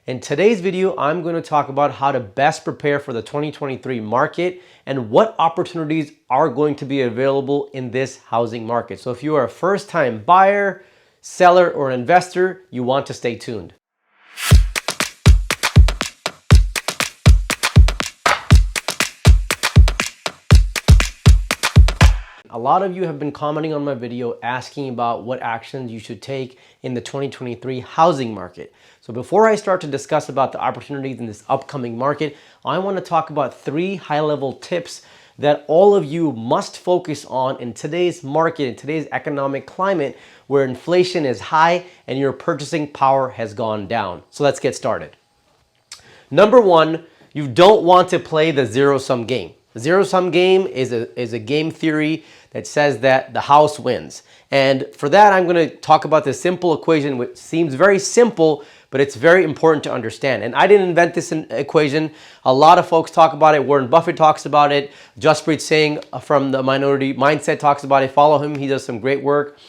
In today's video, I'm going to talk about how to best prepare for the 2023 market and what opportunities are going to be available in this housing market. So if you are a first-time buyer, seller, or investor, you want to stay tuned. A lot of you have been commenting on my video asking about what actions you should take in the 2023 housing market. So before I start to discuss about the opportunities in this upcoming market, I want to talk about 3 high-level tips that all of you must focus on in today's market, in today's economic climate, where inflation is high and your purchasing power has gone down. So let's get started. Number 1, you don't want to play the zero-sum game. The zero-sum game is a game theory that says that the house wins. And for that, I'm going to talk about this simple equation, which seems very simple, but it's very important to understand. And I didn't invent this equation. A lot of folks talk about it. Warren Buffett talks about it. Jaspreet Singh from the Minority Mindset talks about it. Follow him. He does some great work.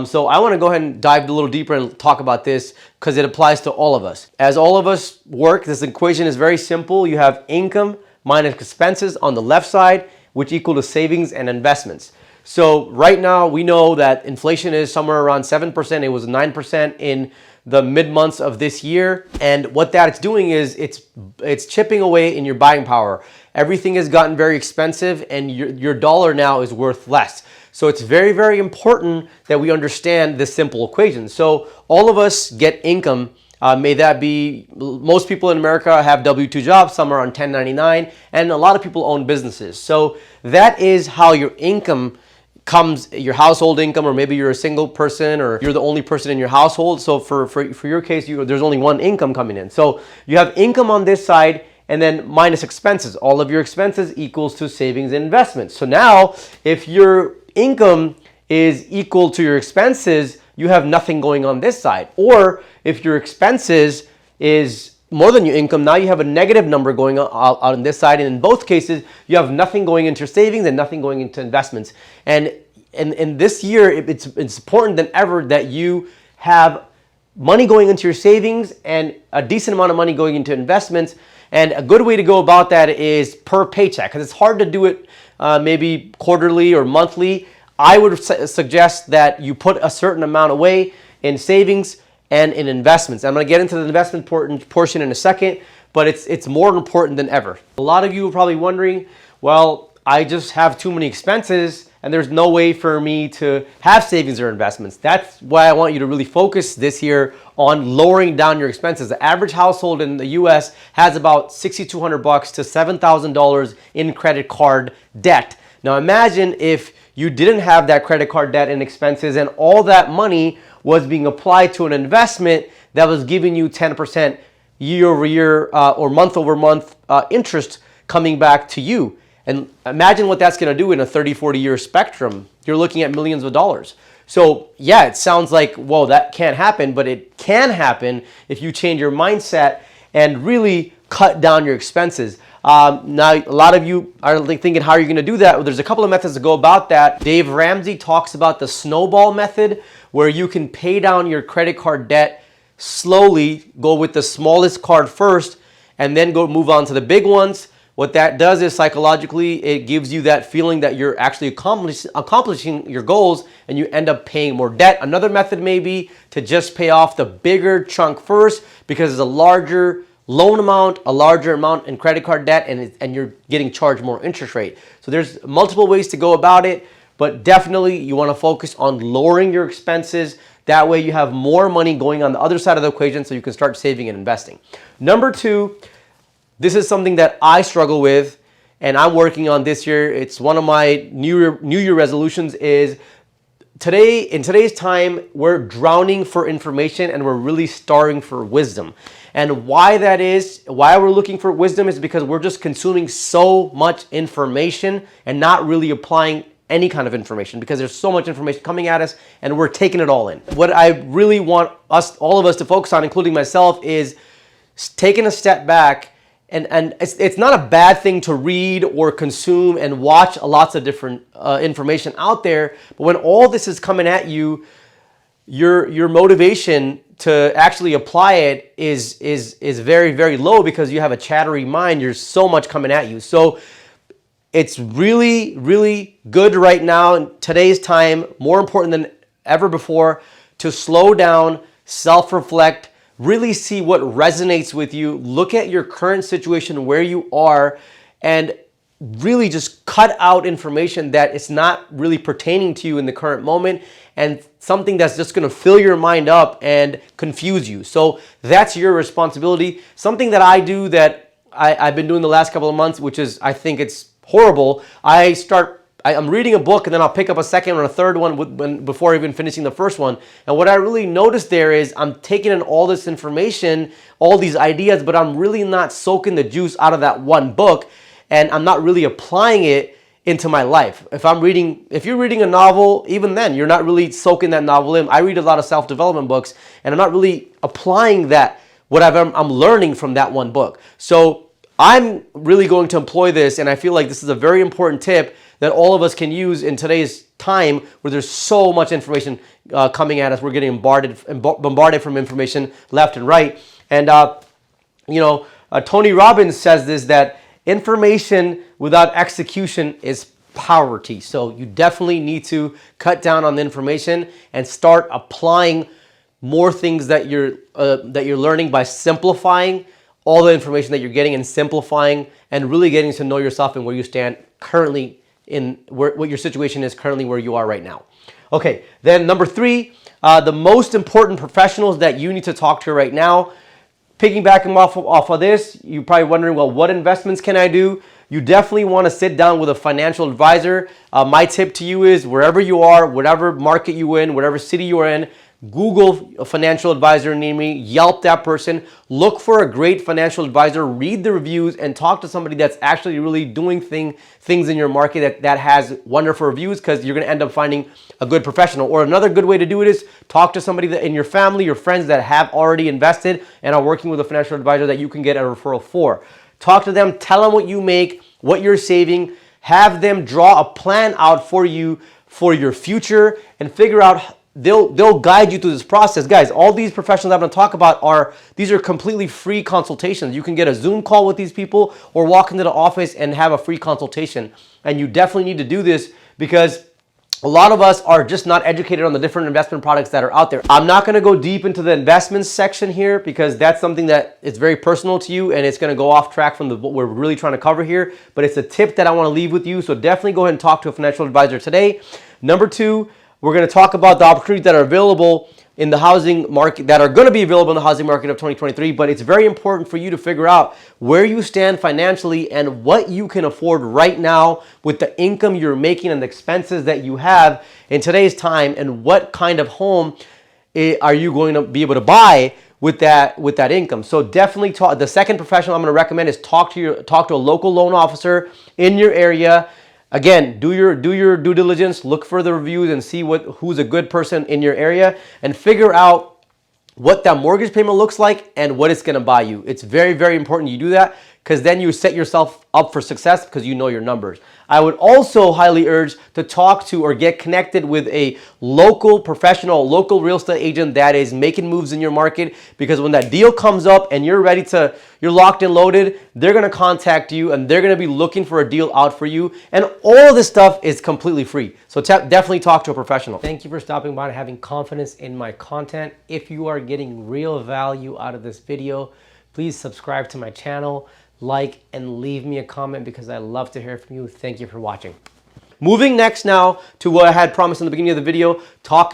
So I want to go ahead and dive a little deeper and talk about this because it applies to all of us. As all of us work, this equation is very simple. You have income minus expenses on the left side, which equal to savings and investments. So right now we know that inflation is somewhere around 7%. It was 9% in the mid-months of this year. And what that's doing is it's chipping away in your buying power. Everything has gotten very expensive and your dollar now is worth less. So it's very, very important that we understand this simple equation. So all of us get income. May that be, most people in America have W-2 jobs, some are on 1099, and a lot of people own businesses. So that is how your income comes, your household income, or maybe you're a single person or you're the only person in your household. So for your case, there's only one income coming in. So you have income on this side and then minus expenses. All of your expenses equals to savings and investments. So now if your income is equal to your expenses, you have nothing going on this side. Or if your expenses is more than your income, now you have a negative number going out on this side. And in both cases, you have nothing going into savings and nothing going into investments. And in this year, it's important than ever that you have money going into your savings and a decent amount of money going into investments. And a good way to go about that is per paycheck, because it's hard to do it maybe quarterly or monthly. I would suggest that you put a certain amount away in savings and in investments. I'm going to get into the investment portion in a second, but it's more important than ever. A lot of you are probably wondering, well, I just have too many expenses and there's no way for me to have savings or investments. That's why I want you to really focus this year on lowering down your expenses. The average household in the US has about $6,200 to $7,000 in credit card debt. Now imagine if you didn't have that credit card debt and expenses and all that money was being applied to an investment that was giving you 10% year over year or month over month interest coming back to you. And imagine what that's going to do in a 30, 40 year spectrum. You're looking at millions of dollars. So yeah, it sounds like, whoa, that can't happen, but it can happen if you change your mindset and really cut down your expenses. Now, a lot of you are thinking, how are you going to do that? Well, there's a couple of methods to go about that. Dave Ramsey talks about the snowball method, where you can pay down your credit card debt slowly, go with the smallest card first, and then go move on to the big ones. What that does is psychologically, it gives you that feeling that you're actually accomplishing your goals and you end up paying more debt. Another method may be to just pay off the bigger chunk first because it's a larger loan amount, a larger amount in credit card debt, and you're getting charged more interest rate. So there's multiple ways to go about it, but definitely you want to focus on lowering your expenses. That way you have more money going on the other side of the equation so you can start saving and investing. Number 2, this is something that I struggle with and I'm working on this year. It's one of my New Year resolutions is in today's time, we're drowning for information and we're really starving for wisdom. And why we're looking for wisdom is because we're just consuming so much information and not really applying any kind of information because there's so much information coming at us and we're taking it all in. What I really want all of us to focus on, including myself, is taking a step back. And it's not a bad thing to read or consume and watch lots of different information out there. But when all this is coming at you, your motivation to actually apply it is very, very low because you have a chattery mind. There's so much coming at you. So it's really, really good right now in today's time, more important than ever before, to slow down, self-reflect, really see what resonates with you, look at your current situation, where you are, and really just cut out information that is not really pertaining to you in the current moment and something that's just going to fill your mind up and confuse you. So that's your responsibility. Something that I do that I've been doing the last couple of months, which is, I think it's horrible. I'm reading a book and then I'll pick up a second or a third one before even finishing the first one. And what I really noticed there is I'm taking in all this information, all these ideas, but I'm really not soaking the juice out of that one book. And I'm not really applying it into my life. If you're reading a novel, even then, you're not really soaking that novel in. I read a lot of self-development books, and I'm not really applying I'm learning from that one book. So I'm really going to employ this, and I feel like this is a very important tip that all of us can use in today's time where there's so much information coming at us. We're getting bombarded from information left and right. And, Tony Robbins says this, that information without execution is poverty. So you definitely need to cut down on the information and start applying more things that you're learning by simplifying all the information that you're getting and simplifying and really getting to know yourself and where you stand currently what your situation is currently where you are right now. Okay, then number 3, the most important professionals that you need to talk to right now. Piggybacking off of this, you're probably wondering, well, what investments can I do? You definitely want to sit down with a financial advisor. My tip to you is wherever you are, whatever market you're in, whatever city you're in, Google a financial advisor near me, Yelp that person, look for a great financial advisor, read the reviews, and talk to somebody that's actually really doing things in your market that has wonderful reviews, because you're going to end up finding a good professional. Or another good way to do it is talk to somebody that in your family, your friends that have already invested and are working with a financial advisor that you can get a referral for. Talk to them, tell them what you make, what you're saving, have them draw a plan out for you for your future, and figure out they'll guide you through this process. Guys, all these professionals I'm going to talk about these are completely free consultations. You can get a Zoom call with these people or walk into the office and have a free consultation. And you definitely need to do this because a lot of us are just not educated on the different investment products that are out there. I'm not going to go deep into the investments section here because that's something that is very personal to you and it's going to go off track from what we're really trying to cover here. But it's a tip that I want to leave with you. So definitely go ahead and talk to a financial advisor today. Number 2, we're going to talk about the opportunities that are available in the housing market, that are going to be available in the housing market of 2023. But it's very important for you to figure out where you stand financially and what you can afford right now with the income you're making and the expenses that you have in today's time, and what kind of home are you going to be able to buy with that income. So definitely the second professional I'm going to recommend is talk to a local loan officer in your area. Again, do your due diligence, look for the reviews and see who's a good person in your area, and figure out what that mortgage payment looks like and what it's going to buy you. It's very, very important you do that, because then you set yourself up for success because you know your numbers. I would also highly urge to talk to or get connected with a local professional, local real estate agent that is making moves in your market, because when that deal comes up and you're locked and loaded, they're going to contact you and they're going to be looking for a deal out for you. And all of this stuff is completely free. So definitely talk to a professional. Thank you for stopping by and having confidence in my content. If you are getting real value out of this video, please subscribe to my channel, like, and leave me a comment because I love to hear from you. Thank you for watching. Moving next now to what I had promised in the beginning of the video, talk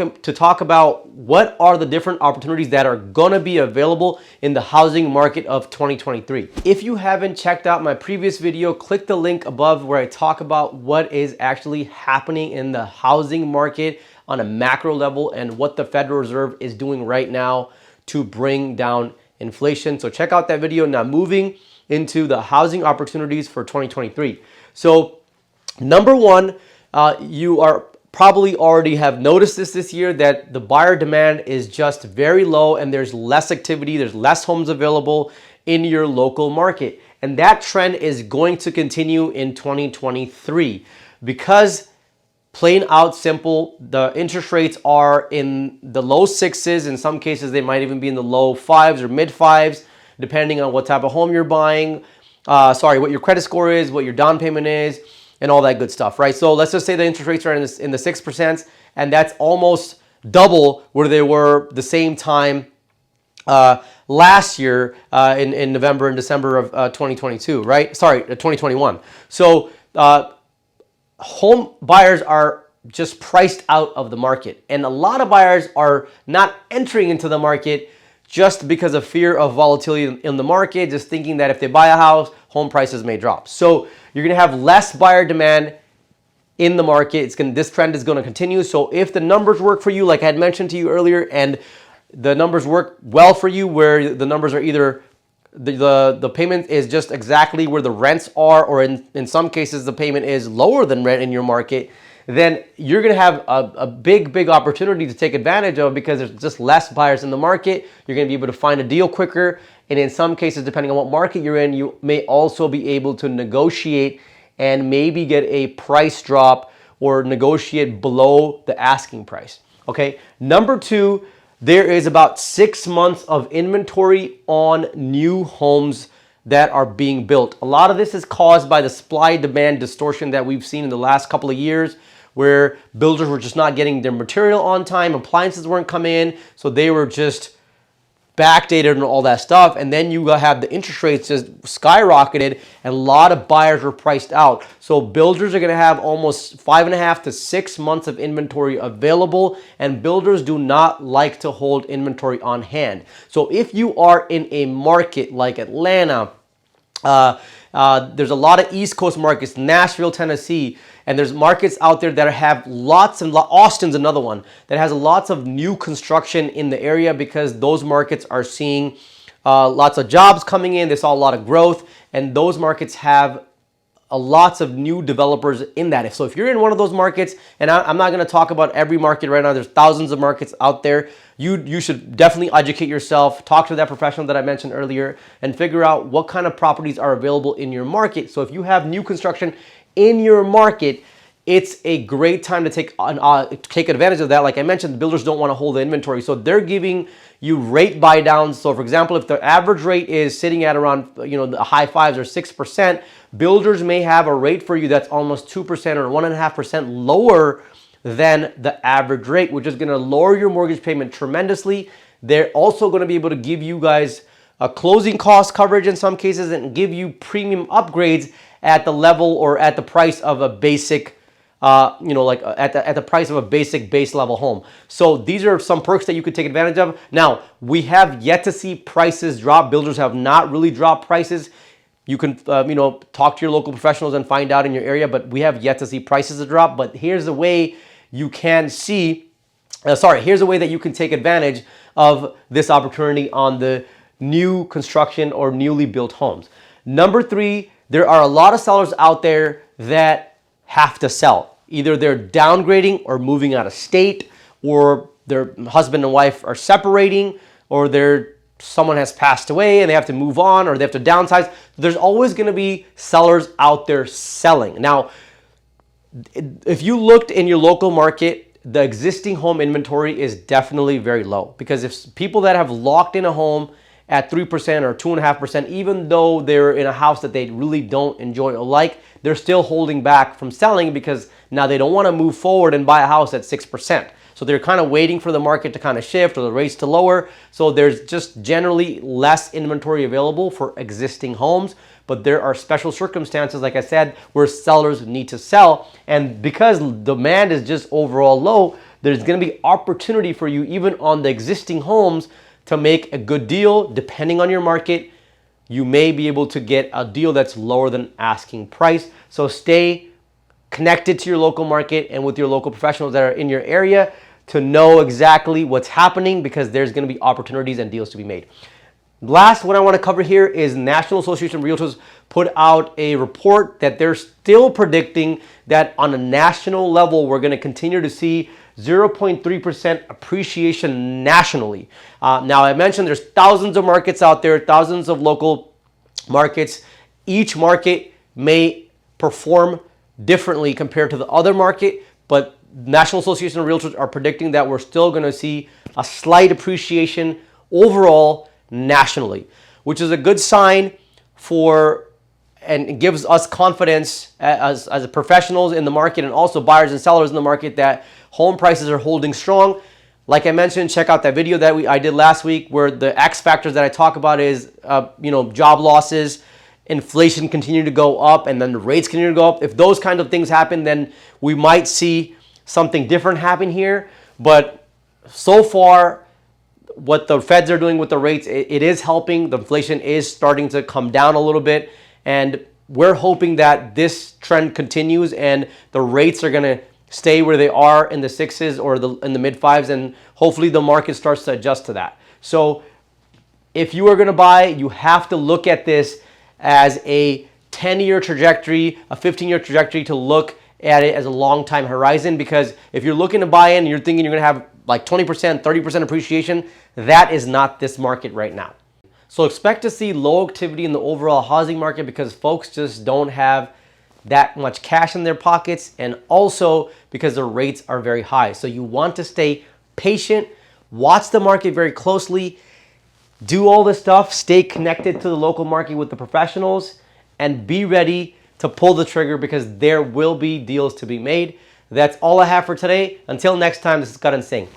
about what are the different opportunities that are gonna be available in the housing market of 2023. If you haven't checked out my previous video, click the link above where I talk about what is actually happening in the housing market on a macro level and what the Federal Reserve is doing right now to bring down inflation. So check out that video. Now moving into the housing opportunities for 2023. So number 1, you are probably already have noticed this year, that the buyer demand is just very low and there's less activity, there's less homes available in your local market. And that trend is going to continue in 2023 because Plain out simple, the interest rates are in the low sixes. In some cases, they might even be in the low fives or mid fives, depending on what type of home you're buying. What your credit score is, what your down payment is, and all that good stuff, right? So let's just say the interest rates are in the 6%, and that's almost double where they were the same time last year in November and December of 2022, right? 2021. So home buyers are just priced out of the market. And a lot of buyers are not entering into the market just because of fear of volatility in the market, just thinking that if they buy a house, home prices may drop. So you're going to have less buyer demand in the market. This trend is going to continue. So if the numbers work for you, like I had mentioned to you earlier, and the numbers work well for you, where the numbers are either the payment is just exactly where the rents are, or in some cases the payment is lower than rent in your market, then you're going to have a big opportunity to take advantage of, because there's just less buyers in the market. You're going to be able to find a deal quicker. And in some cases, depending on what market you're in, you may also be able to negotiate and maybe get a price drop or negotiate below the asking price. Okay. Number two, there is about 6 months of inventory on new homes that are being built. A lot of this is caused by the supply-demand distortion that we've seen in the last couple of years, where builders were just not getting their material on time, appliances weren't coming in, so they were just backdated and all that stuff. And then you have the interest rates just skyrocketed, and a lot of buyers were priced out. So builders are going to have almost 5.5 to 6 months of inventory available, and builders do not like to hold inventory on hand. So if you are in a market like Atlanta, there's a lot of East Coast markets, Nashville, Tennessee, and there's markets out there that have lots, and Austin's another one that has lots of new construction in the area, because those markets are seeing lots of jobs coming in. They saw a lot of growth, and those markets have lots of new developers in that. So if you're in one of those markets, and I'm not going to talk about every market right now, there's thousands of markets out there. You should definitely educate yourself, talk to that professional that I mentioned earlier, and figure out what kind of properties are available in your market. So if you have new construction in your market, it's a great time to take advantage of that. Like I mentioned, builders don't want to hold the inventory, so they're giving you rate buy downs. So for example, if the average rate is sitting at around the high 5s or 6%, builders may have a rate for you that's almost 2% or 1.5% lower than the average rate, which is going to lower your mortgage payment tremendously. They're also going to be able to give you guys a closing cost coverage in some cases, and give you premium upgrades at the level or at the price of a basic, at the price of a basic base level home. So these are some perks that you could take advantage of. Now, we have yet to see prices drop. Builders have not really dropped prices. You can, talk to your local professionals and find out in your area, but we have yet to see prices drop. But here's a way you can here's a way that you can take advantage of this opportunity on the new construction or newly built homes. Number three, there are a lot of sellers out there that have to sell. Either they're downgrading or moving out of state, or their husband and wife are separating, or someone has passed away and they have to move on, or they have to downsize. There's always going to be sellers out there selling. Now, if you looked in your local market, the existing home inventory is definitely very low, because if people that have locked in a home at 3% or 2.5%, even though they're in a house that they really don't enjoy or like, they're still holding back from selling, because now they don't want to move forward and buy a house at 6%. So they're kind of waiting for the market to kind of shift or the rates to lower. So there's just generally less inventory available for existing homes. But there are special circumstances, like I said, where sellers need to sell. And because demand is just overall low, there's going to be opportunity for you, even on the existing homes, to make a good deal. Depending on your market, you may be able to get a deal that's lower than asking price. So stay connected to your local market and with your local professionals that are in your area to know exactly what's happening, because there's going to be opportunities and deals to be made. Last, what I want to cover here is National Association of Realtors put out a report that they're still predicting that on a national level, we're going to continue to see 0.3% appreciation nationally. Now, I mentioned there's thousands of markets out there, thousands of local markets. Each market may perform differently compared to the other market, but National Association of Realtors are predicting that we're still going to see a slight appreciation overall nationally, which is a good sign for, and it gives us confidence as professionals in the market and also buyers and sellers in the market that home prices are holding strong. Like I mentioned, check out that video that I did last week where the X factors that I talk about is, job losses, inflation continue to go up, and then the rates continue to go up. If those kind of things happen, then we might see something different happen here. But so far, what the Feds are doing with the rates, it is helping. The inflation is starting to come down a little bit, and we're hoping that this trend continues and the rates are going to stay where they are in the sixes or in the mid fives, and hopefully the market starts to adjust to that. So if you are going to buy, you have to look at this as a 10-year trajectory, a 15-year trajectory, to look at it as a long time horizon, because if you're looking to buy in and you're thinking you're going to have like 20%, 30% appreciation, that is not this market right now. So expect to see low activity in the overall housing market because folks just don't have that much cash in their pockets, and also because the rates are very high. So you want to stay patient, watch the market very closely, do all this stuff, stay connected to the local market with the professionals, and be ready to pull the trigger because there will be deals to be made. That's all I have for today. Until next time, this is Karan Singh.